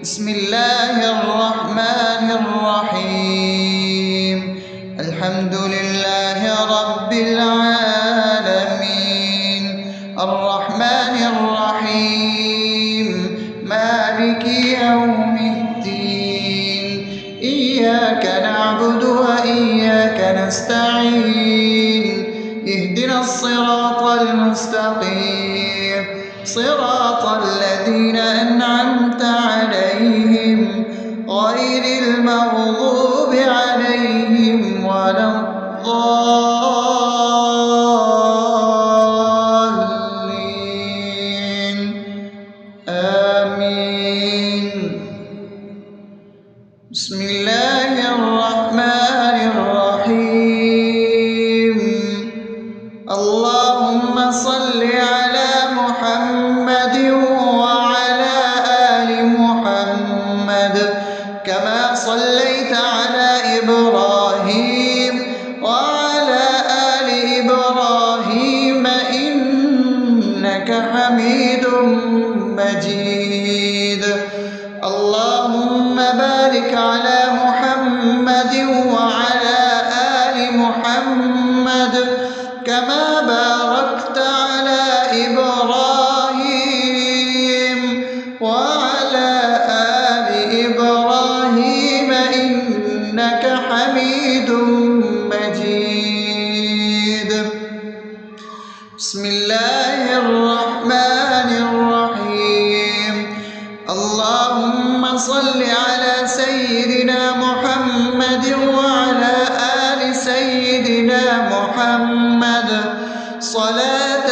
بسم الله الرحمن الرحيم. الحمد لله رب العالمين، الرحمن الرحيم، مالك يوم الدين. إياك نعبد وإياك نستعين، اهدنا الصراط المستقيم، صراط الذين أنعمت عليهم غير المغضوب عليهم ولا الضالين. آمين. بسم الله الرحمن الرحيم. اللهم صل على محمد وعلى آل محمد كما صليت على إبراهيم وعلى آل إبراهيم إنك حميد مجيد. اللهم بارك على محمد وعلى آل محمد كما باركت على إبراهيم وعلى آل إبراهيم إنك حميد مجيد. بسم الله الرحمن الرحيم. اللهم صل على سيدنا محمد وعلى آل سيدنا محمد صلاة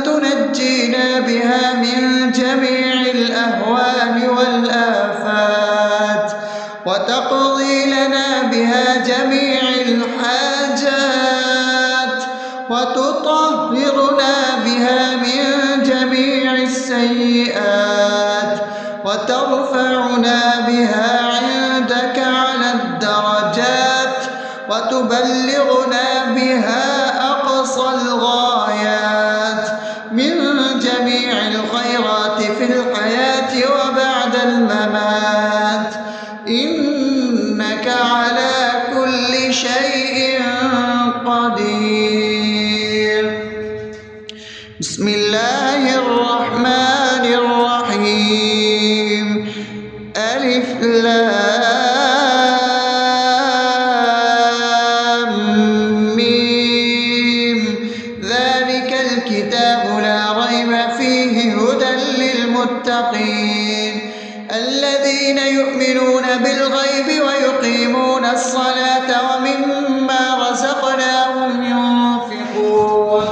تنجينا بها من جميع الأهوال والآفات، وتقضي لنا بها جميع الحاجات، وتطهرنا بها من جميع السيئات، وترفعنا بها عندك على الدرجات، وتبلغنا بها أقصى الغايات من جميع الخيرات في الحياة وبعد الممات، إنك على كل شيء قدير. بسم الله الرحمن الرحيم. ألف لام ميم. ذلك الكتاب لا ريب فيه هدى للمتقين الذين يؤمنون بالغيب ويقيمون الصلاة ومما رزقناهم ينفقون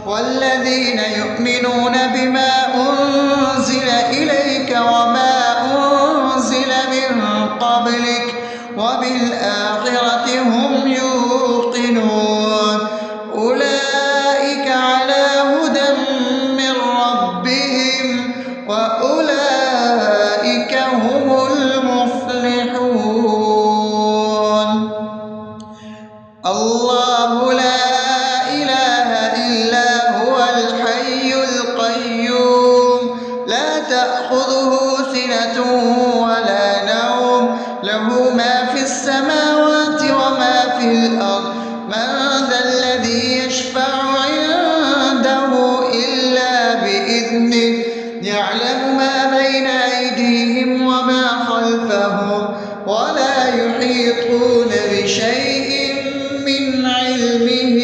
والذين يؤمنون بما أنزل إليك وما أنزل من قبلك وبالآخرة هم يوقنون أولئك على هدى من ربهم وأولئك هم المفلحون. الله لا إله إلا هو الحي القيوم لا تأخذه سنة ولا نوم له ما في السماوات وما في الأرض. من ذا الذي يشفع عنده إلا بإذنه يعلم ما بين أيديهم وما خلفهم ولا يحيطون بشيء من علمه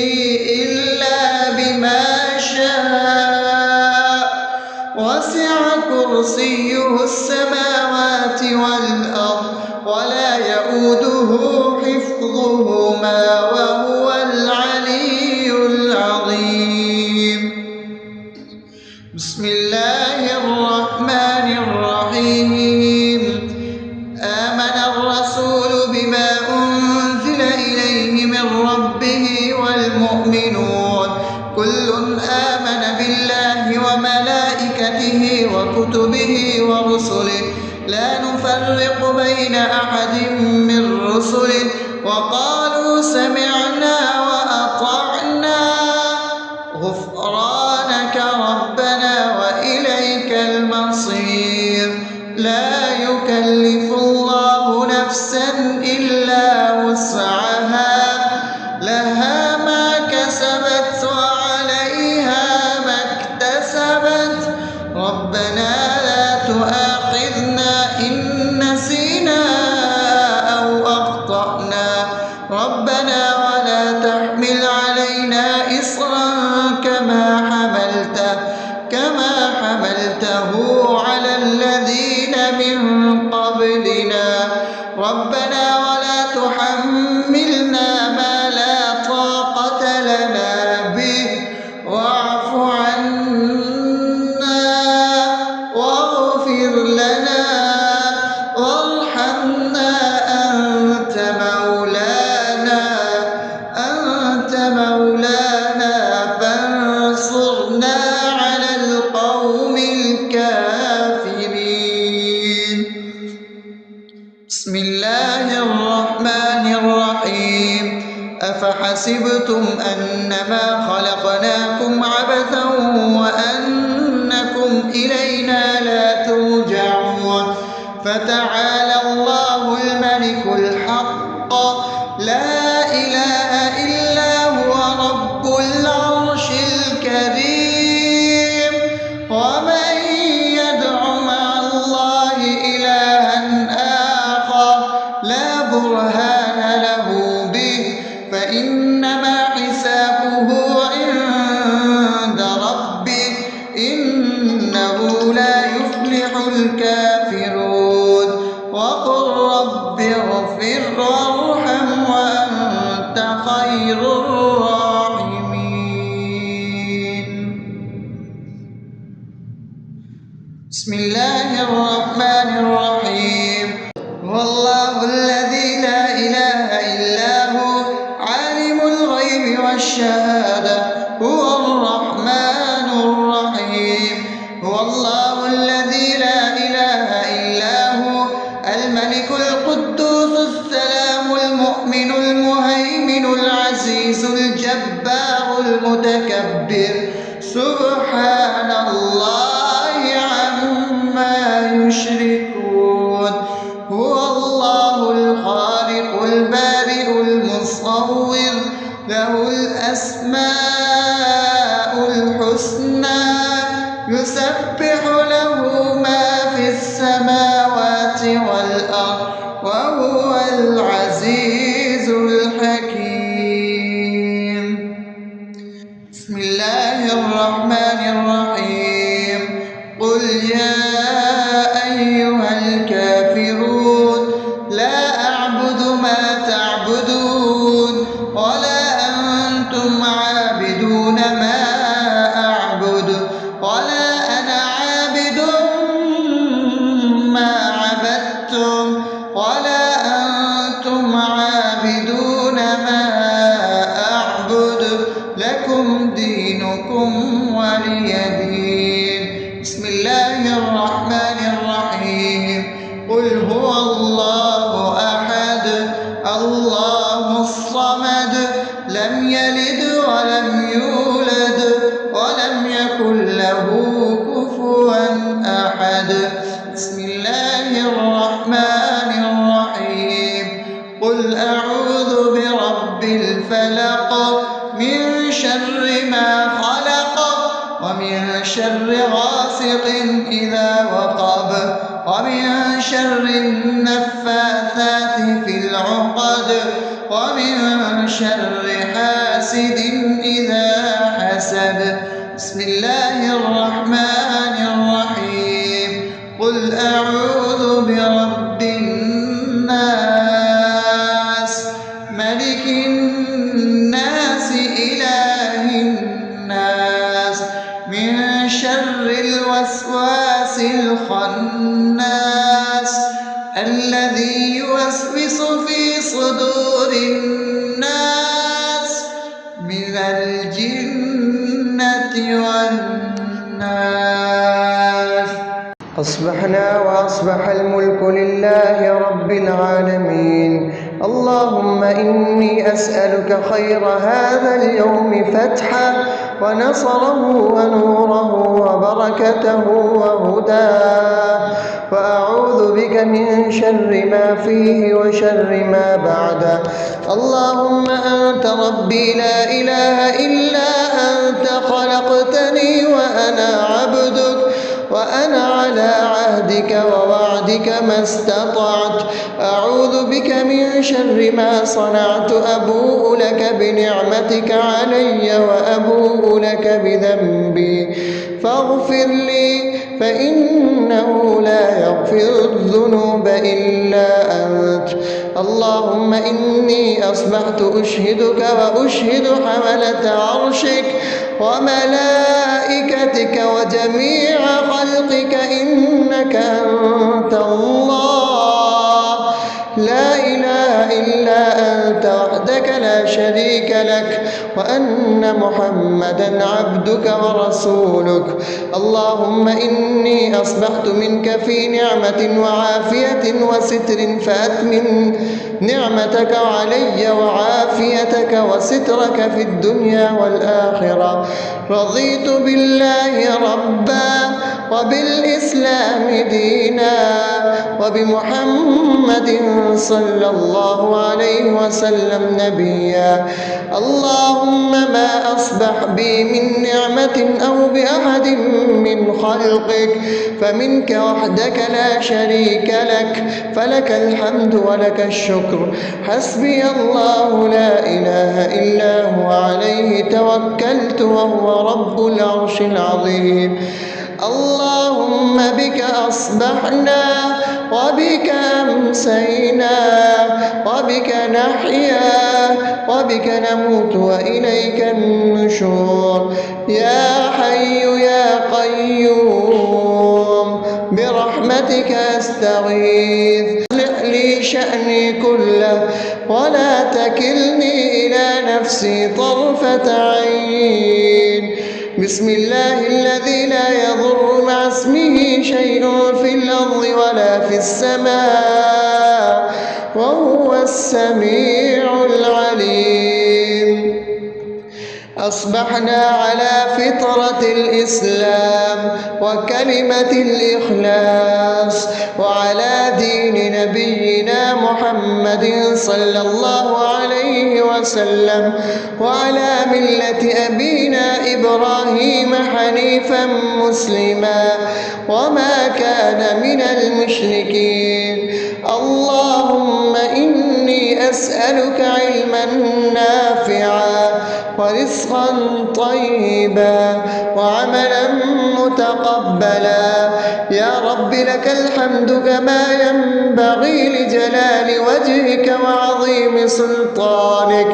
إلا بما شاء وسع كرسيه السماوات والأرض ولا يؤوده حفظهما وهو العلي العظيم. بسم الله الرحمن الرحيم. آمن الرسول بما أنزل إليه من ربه والمؤمنون كل آمن بالله وملائكته وكتبه ورسله لا نفرق بين أحد من رسله وقالوا سمعنا وأطعنا غفرانك ربنا وإليك المصير. لا يكلف يكلف الله نفسا إلا وسعها لها ما كسبت وعليها ما اكتسبت ربنا لا تؤاخذنا إن نسينا أو أخطأنا ربنا ولا تحمل علينا إصرا كما حملته على الذين من قبلنا ربنا ولا تحملنا ما لا طاقة لنا به واعف عنا واغفر لنا وارحمنا أنت مولانا فانصرنا على القوم الكافرين. بسم الله الرحمن الرحيم أفحسبتم أنما خلقناكم عبثا وأنكم إلينا لا ترجعون فتعالى الله الملك الحق لا إله إلا هو رب العرش الكريم ومن يدع مع الله إلها آخر لا برهان له به فإنما حسابه عند ربه إنه لا يفلح الكافرون وقل رب اغفر وارحم وأنت خير الراحمين. بسم الله الرحمن الرحيم هو الله الذي لا إله إلا هو عالم الغيب والشهادة هو الرحمن الرحيم هو الله الذي لا إله إلا هو الملك القدوس السلام المؤمن المهيمن العزيز الجبار المتكبر سبحان الله عما يشركون هو الله الخالق البارئ المصور له الأسماء الحسنى يسبح له ما في السماوات والأرض وهو العزيز الحكيم. بسم الله الرحمن الرحيم قل يا أيها الكافرون لا أعبد ما تعبدون ولا أنتم عابدون ما أعبد ولا أنا عابد ما عبدتم ولا أنتم عابدون ما أعبد لكم دينكم ولي دين. بسم الله الرحمن الرحيم قل هو الله أحد الله الصمد لم يلد ولم يولد ولم يكن له كفوا أحد. بسم الله الرحمن الرحيم قل أعوذ برب الفلق من شر ما خلق ومن شر غاسق إذا وقب ومن شر النفاثات في العقد ومن شر حاسد إذا حسد. بسم الله الرحمن الرحيم قل أعوذ برب الناس ملك الناس إله الناس من شر الوسواس الخناس الذي يوسوس في صدور الناس من الجنة والناس. أصبحنا وأصبح الملك لله رب العالمين. اللهم إني أسألك خير هذا اليوم فتحه ونصره ونوره وبركته وهداه، وأعوذ بك من شر ما فيه وشر ما بعده. اللهم أنت ربي لا إله إلا أنت، خلقتني وأنا عبدك، وأنا على عهدك ووعدك ما استطعت. أعوذ بك من شر ما صنعت، أبوء لك بنعمتك علي وأبوء لك بذنبي، فاغفر لي فإنه لا يغفر الذنوب إلا أنت. اللهم إني أصبحت أشهدك وأشهد حملة عرشك وملائكتك وجميع خلقك إنك أنت الله، لا إله إلا أنت وحدك لا شريك لك، وأن محمدا عبدك ورسولك. اللهم إني أصبحت منك في نعمة وعافية وستر، فأتمم نعمتك علي وعافيتك وسترك في الدنيا والآخرة. رضيت بالله ربا وبالإسلام دينا وبمحمد صلى الله عليه وسلم نبيا. اللهم ما أصبح بي من نعمة أو بأحد من خلقك فمنك وحدك لا شريك لك، فلك الحمد ولك الشكر. حسبي الله لا إله إلا هو، عليه توكلت وهو رب العرش العظيم. اللهم بك أصبحنا وبك أمسينا وبك نحيا وبك نموت وإليك النشور. يا حي يا قيوم برحمتك أستغيث، أصلح لي شأني كله ولا تكلني إلى نفسي طرفة عين. بسم الله الذي لا يضر مع اسمه شيء في الأرض ولا في السماء وهو السميع العليم. أصبحنا على فطرة الإسلام وكلمة الإخلاص وعلى دين نبينا محمد صلى الله عليه وسلم وعلى ملة أبينا إبراهيم حنيفا مسلما وما كان من المشركين. اللهم إني أسألك علما نافعا ورزقا طيبا وعملا متقبلا. يا رب لك الحمد كما ينبغي لجلال وجهك وعظيم سلطانك.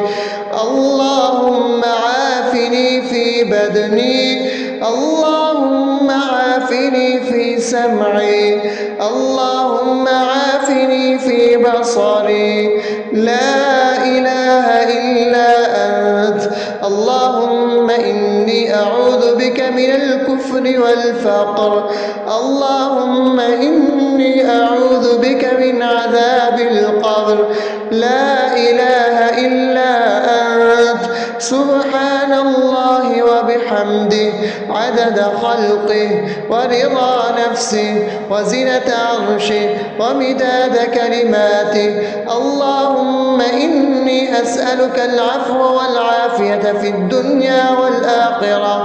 اللهم عافني في بدني، اللهم عافني في سمعي، اللهم عافني في بصري. لا إله إلا أنت. اللهم إني أعوذ بك من الكفر والفقر. اللهم إني أعوذ بك من عذاب القبر. لا إله إلا أنت. سبحان الله وبحمده عدد خلقه ورضا نفسه وزنة عرشه ومداد كلماته. اللهم إني أسألك العفو والعافية في الدنيا والآخرة.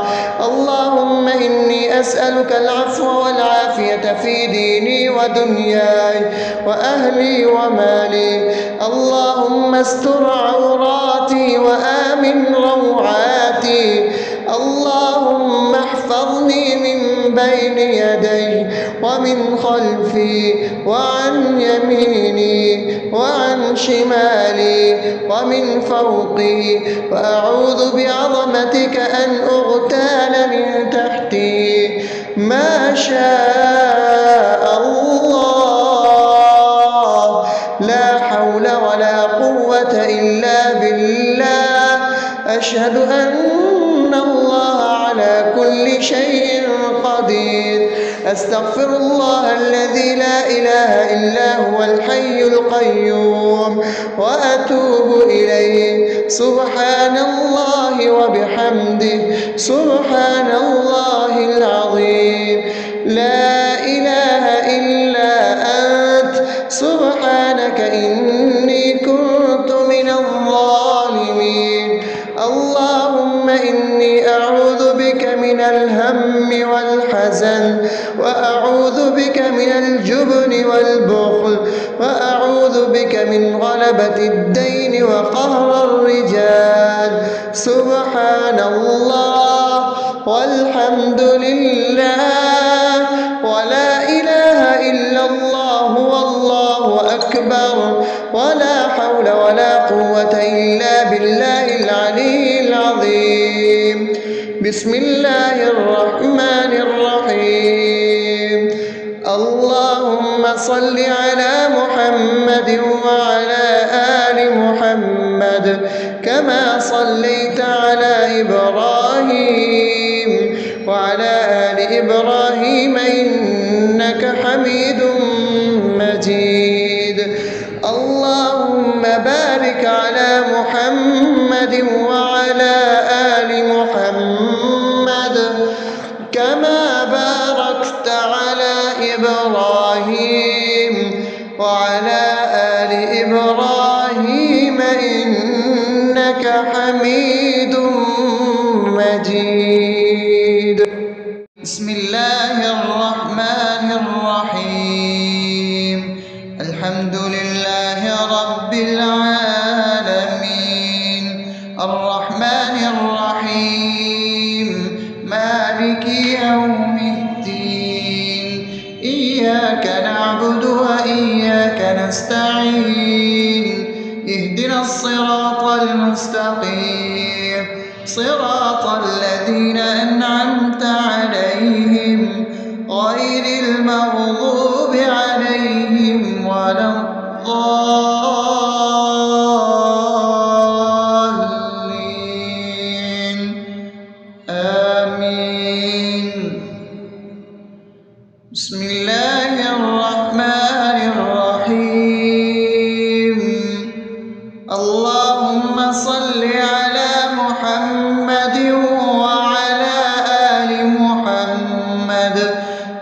اللهم إني أسألك العفو والعافية في ديني ودنياي وأهلي ومالي. اللهم استر عوراتي وآمن روعاتي. اللهم احفظني من بين يدي ومن خلفي وعن يميني وعن شمالي ومن فوقي، وأعوذ بعظمتك أن أغتال من تحتي. ما شاء الله، لا حول ولا قوة إلا بالله. أشهد أن الله على كل شيء قدير. أستغفر الله الذي لا إله إلا هو الحي القيوم وأتوب إليه. سبحان الله وبحمده سبحان الله العظيم. لا إله إلا أنت سبحانك إني كنت من الظالمين. اللهم إني أعوذ بك من الهم والحزن وأعوذ بك من الجبن والبخل وأعوذ بك من غلبة الدين وقهر الرجال. سبحان الله والحمد لله ولا إله إلا الله والله أكبر ولا حول ولا قوة إلا بالله العلي العظيم. بسم الله الرحمن الرحيم. اللهم صل على محمد وعلى آل محمد كما صليت على إبراهيم وعلى آل إبراهيم إنك حميد مجيد. اللهم بارك على محمد وعلى آل محمد كما باركت على إبراهيم وعلى آل إبراهيم إنك حميد مجيد. بسم الله الرحمن الرحيم. الحمد لله رب العالمين الرحمن الرحيم مالك يوم الدين. إياك نعبد وإياك نستعين. اهدنا الصراط المستقيم صراط الذين أنعمت عليهم غير المغضوب عليهم ولا الضالين. آمين. بسم الله الرحمن الرحيم. اللهم صل على محمد وعلى آل محمد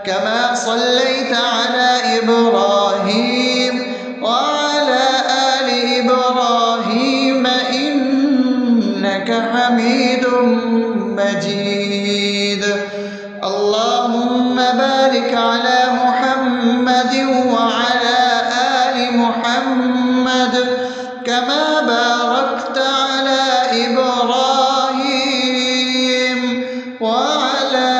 كما صليت على إبراهيم وعلى آل إبراهيم إنك حميد مجيد. اللهم بارك على محمد وعلى آل محمد كما باركت على إبراهيم وعلى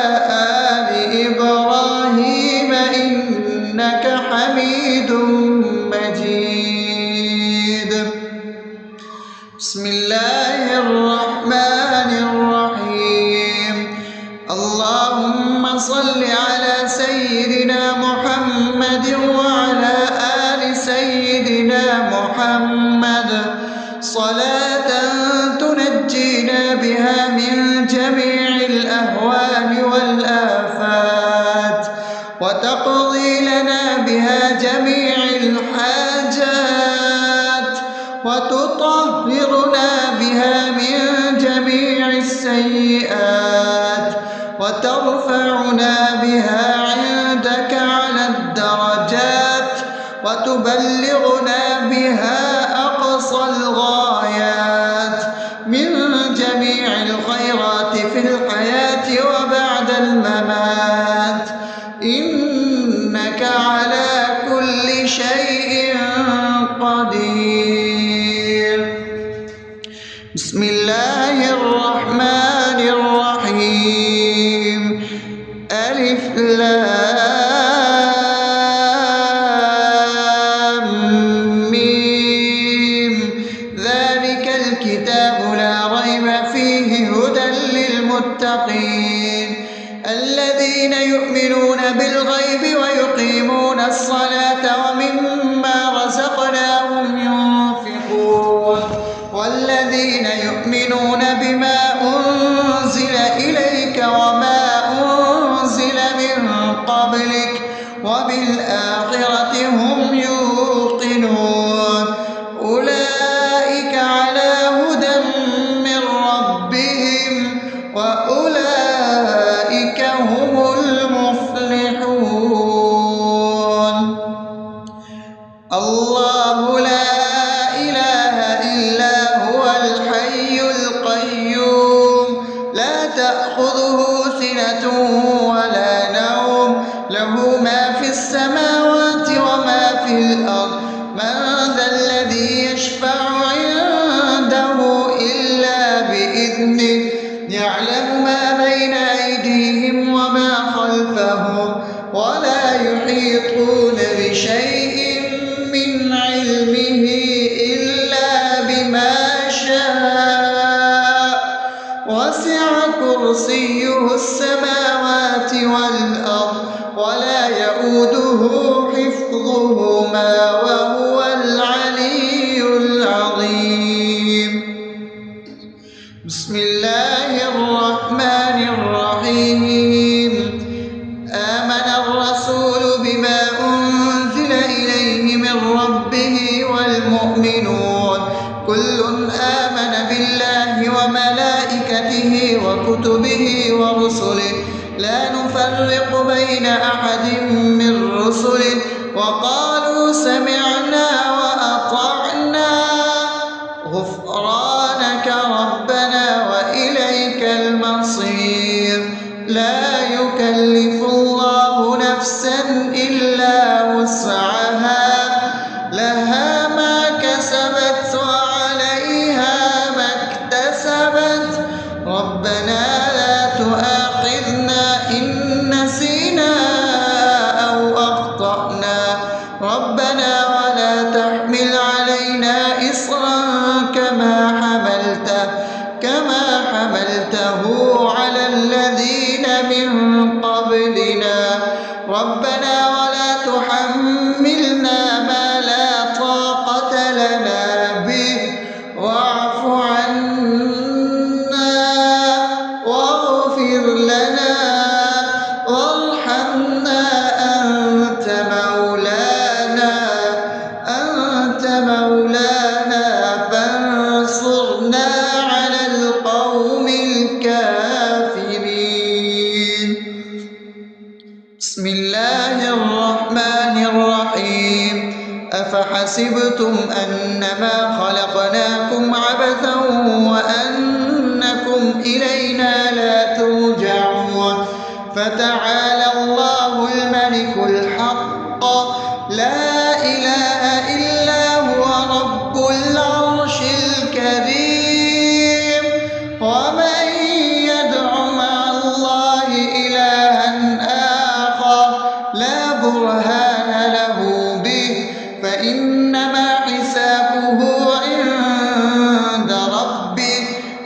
آل إبراهيم إنك حميد مجيد. بسم الله الرحمن الرحيم. اللهم صل على سيدنا محمد وعلى آل سيدنا محمد صلاة تنجينا بها من جميع الأهوال والآفات وتقضي لنا بها جميع الحاجات وتطهرنا بها من جميع السيئات وترفعنا بها عندك على الدرجات وتبلغنا بها أقصى الغايات من جميع الخيرات في الحياة وبعد الممات إنك على كل شيء قدير. بسم الله الرحمن الرحيم. ألف لام ميم. ذلك الكتاب لا ريب فيه هدى للمتقين الذين يؤمنون بالغيب ويقيمون الصلاة ومما رزقناهم الله لا إله إلا هو الحي القيوم لا تأخذه سنة ولا نوم له ما في السماوات وما في الأرض من ذا الذي يشفع عنده إلا بإذنه يعلم ما بين أيديهم وما خلفهم ولا يحيطون بشيء من علمه إلا بما شاء وسع كرسيه السماوات والأرض ولا يئوده حفظهما وهو العلي العظيم بسم الله الرحمن الرحيم آمن الرسول بما أنزل إليه من ربه والمؤمنون كل آمن بالله وملائكته وكتبه ورسله لا نفرق بين أحد من رسله وقالوا سمعنا وأطعنا غفرانك ربنا وإليك المصير لا يكلف الله نفسا إلا وسعها لها ما كسبت وعليها ما اكتسبت ربنا لا تؤاخذنا إن نسينا أو أخطأنا ربنا ولا تحمل علينا إصرا كما حملته على الذين من قبلنا ربنا ولا تحملنا ما لا طاقة لنا به واعف عنا واغفر لنا وارحمنا أنت مولانا فانصرنا على القوم الكافرين بسم الله الرحمن الرحيم أفحسبتم أنما خلقناكم عبثا وأنكم إلينا لا ترجعون فتعالى الله الملك الحق لا إله إلا هو رب العرش الكريم ومن يدع مع الله إلها آخر لا برهان له به فإنما حسابه عند ربه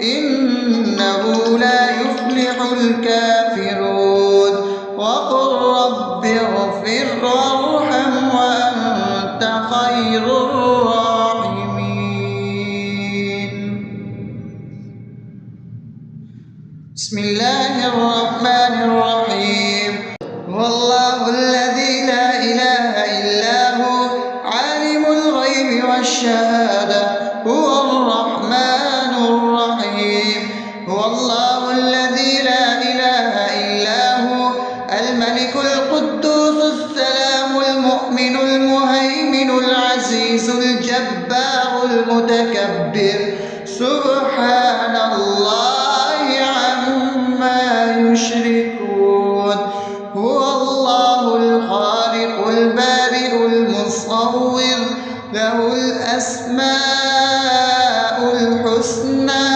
إنه لا يفلح الكافرون وقل رب اغفر وارحم وأنت خير الراحمين بسم الله الرحمن الرحيم هو الله الذي لا إله إلا هو عالم الغيب والشهادة هو الرحمن الرحيم هو الله الذي لا إله إلا هو الملك القدوس السلام المؤمن المهيمن العزيز الجبار المتكبر سبحان الله عما يشركون هو الله الخالق البارئ المصور له الأسماء الحسنى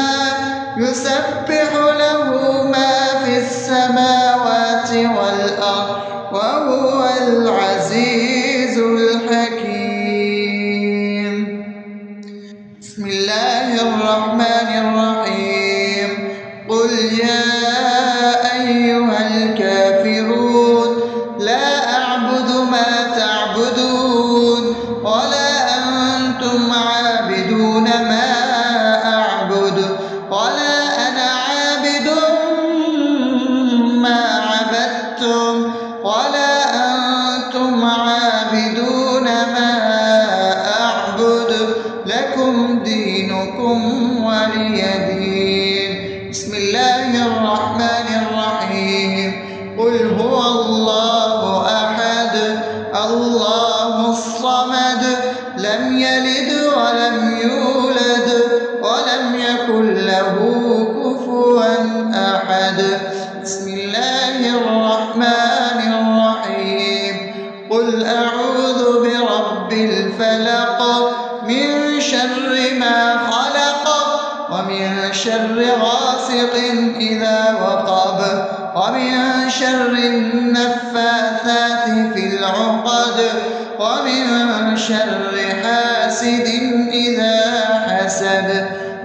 يسبح له ما في السماوات والأرض وهو العزيز الحكيم بسم الله الرحمن الرحيم قل يا أيها الكافرون لا أعبد ما تعبدون ولا أنتم عابدون ما أعبد ولا أنا عابد ما عبدتم ولا أنتم عابدون ما أعبد لكم دينكم ولي دين بسم الله الرحمن الرحيم قل هو الله أحد الله الصمد لم يلد ولم يولد ولم يكن له كفوا أحد. بسم الله الرحمن الرحيم. قل أعوذ برب الفلق من شر ما خلق ومن شر غاسق إذا وقب ومن شر النفاثات في العقد ومن شر حاسد إذا حسد.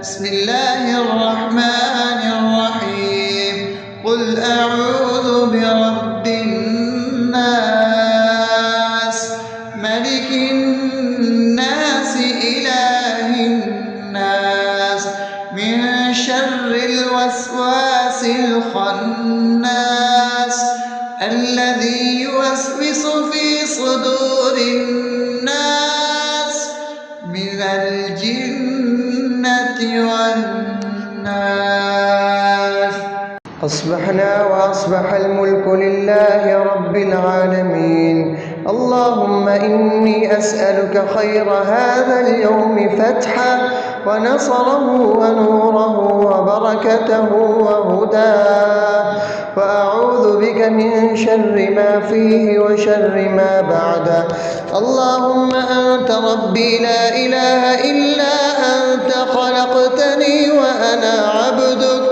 بسم الله الرحمن الرحيم. قل أعوذ برب الناس ملك الناس إله الناس من شر الوسواس الخناس الذي يوسوس في صدور الناس من الجنة والناس. أصبحنا وأصبح الملك لله رب العالمين. اللهم إني أسألك خير هذا اليوم فتحه ونصره ونوره وبركته وهداه، وأعوذ بك من شر ما فيه وشر ما بعده. اللهم أنت ربي لا إله إلا أنت، خلقتني وأنا عبدك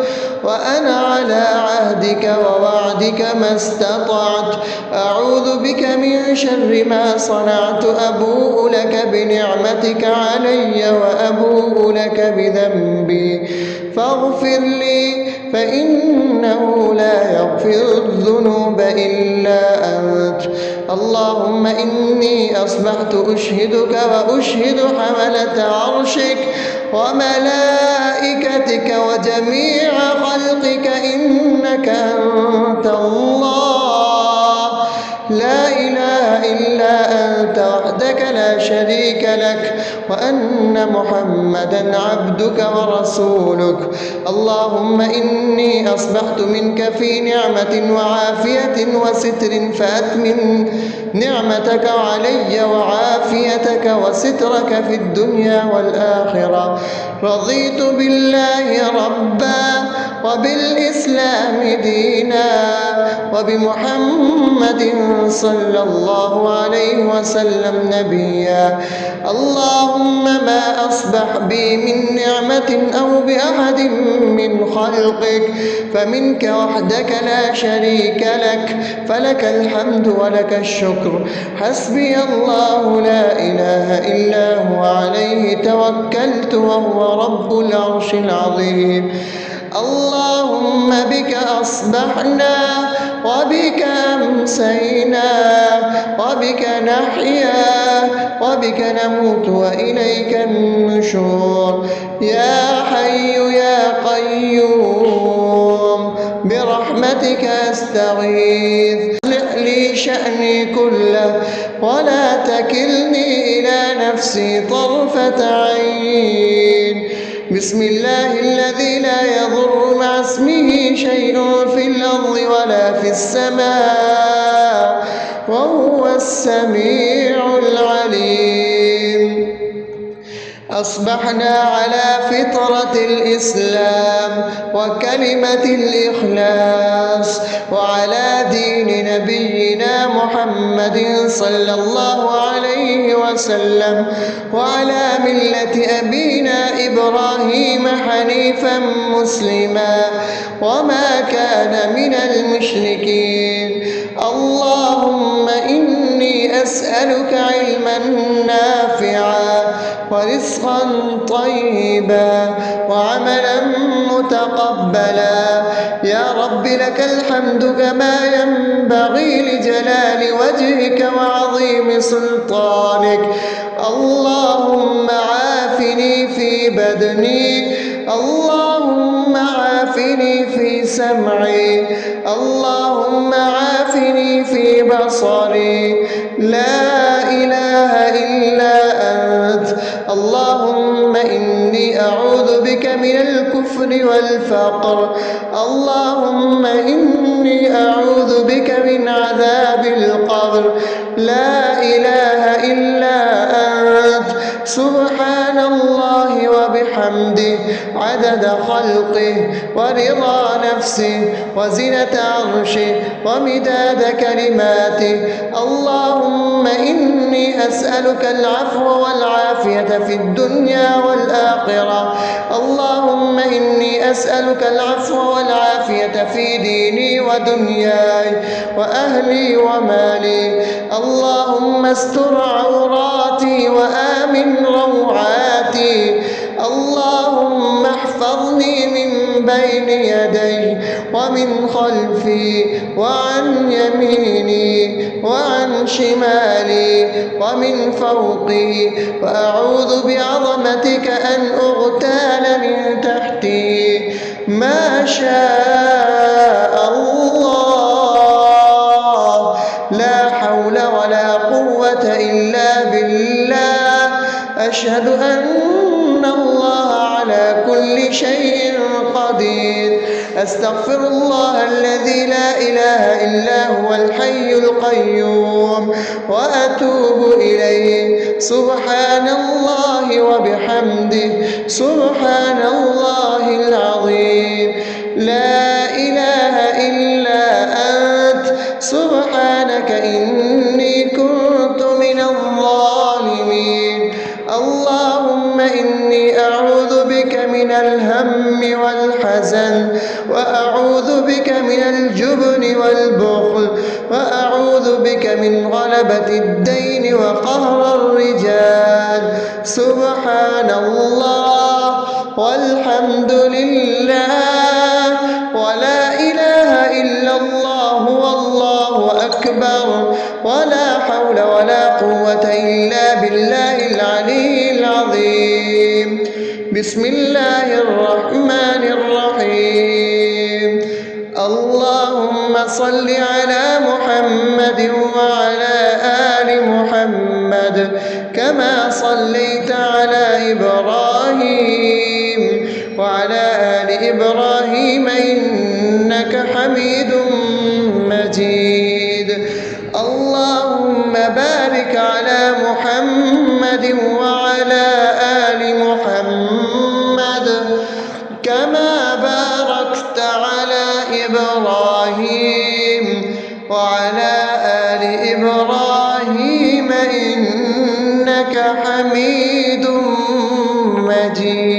وأنا على عهدك ووعدك ما استطعت. أعوذ بك من شر ما صنعت. أبوء لك بنعمتك علي وأبوء لك بذنبي فاغفر لي، فإنه لا يغفر الذنوب إلا أنت. اللهم إني أصبحت أشهدك وأشهد حملة عرشك وملائكتك وجميع خلقك إنك أنت الله لا إله إلا أنت وحدك لا شريك لك، وأن محمدا عبدك ورسولك. اللهم إني أصبحت منك في نعمة وعافية وستر، فأتمم نعمتك علي وعافيتك وسترك في الدنيا والآخرة. رضيت بالله ربا وبالإسلام دينا وبمحمد صلى الله عليه وسلم نبيا. اللهم ما أصبح بي من نعمة أو بأحد من خلقك فمنك وحدك لا شريك لك، فلك الحمد ولك الشكر. حسبي الله لا إله إلا هو عليه توكلت وهو رب العرش العظيم. اللهم بك أصبحنا وبك أمسينا وبك نحيا وبك نموت وإليك النشور. يا حي يا قيوم برحمتك أستغيث. أصلح لي شأني كله ولا تكلني إلى نفسي طرفة عين. بسم الله الذي لا يضر مع اسمه شيء في الأرض ولا في السماء وهو السميع العليم. أصبحنا على فطرة الإسلام وكلمة الإخلاص وعلى دين نبينا محمد صلى الله عليه وسلم وعلى ملة أبينا إبراهيم حنيفا مسلما وما كان من المشركين. اللهم إني أسألك علما نافعا ورزقا طيبا وعملا متقبلا. يا رب لك الحمد كما ينبغي لجلال وجهك وعظيم سلطانك. اللهم عافني في بدني، اللهم عافني في سمعي، اللهم عافني في بصري. لا إله إلا أنت. اللهم إني أعوذ بك من الكفر والفقر. اللهم إني أعوذ بك من عذاب القبر. لا إله إلا أنت. سبحان الله وبحمده عدد خلقه ورضا نفسه وزنة عرشه ومداد كلماته. اللهم إني أسألك العفو والعافية في الدنيا والآخرة. اللهم إني أسألك العفو والعافية في ديني ودنياي وأهلي ومالي. اللهم استر عوراتي وآمن روعاتي. اللهم احفظني من بين يدي ومن خلفي وعن يميني وعن شمالي ومن فوقي، وأعوذ بعظمتك أن أغتال من تحتي. ما شاء الله، لا حول ولا قوة إلا بالله. أشهد أن الله على كل شيء قدير. أستغفر الله الذي لا إله إلا هو الحي القيوم وأتوب إليه. سبحان الله وبحمده سبحان الله العظيم. لا إله إلا أنت سبحانك إني كنت من الظالمين. اللهم إني أعوذ بك من الهم والحزن، وأعوذ بك من الجبن والبخل، وأعوذ بك من غلبة الدين وقهر الرجال. سبحان الله والحمد لله ولا إله إلا الله والله أكبر، ولا حول ولا قوة إلا بالله العلي العظيم. بسم الله الرحمن الرحيم. اللهم صل على محمد وعلى آل محمد كما صليت على إبراهيم وعلى آل إبراهيم إنك حميد مجيد. اللهم بارك على محمد وعلى آل محمد كما باركت على إبراهيم وعلى آل إبراهيم إنك حميد مجيد.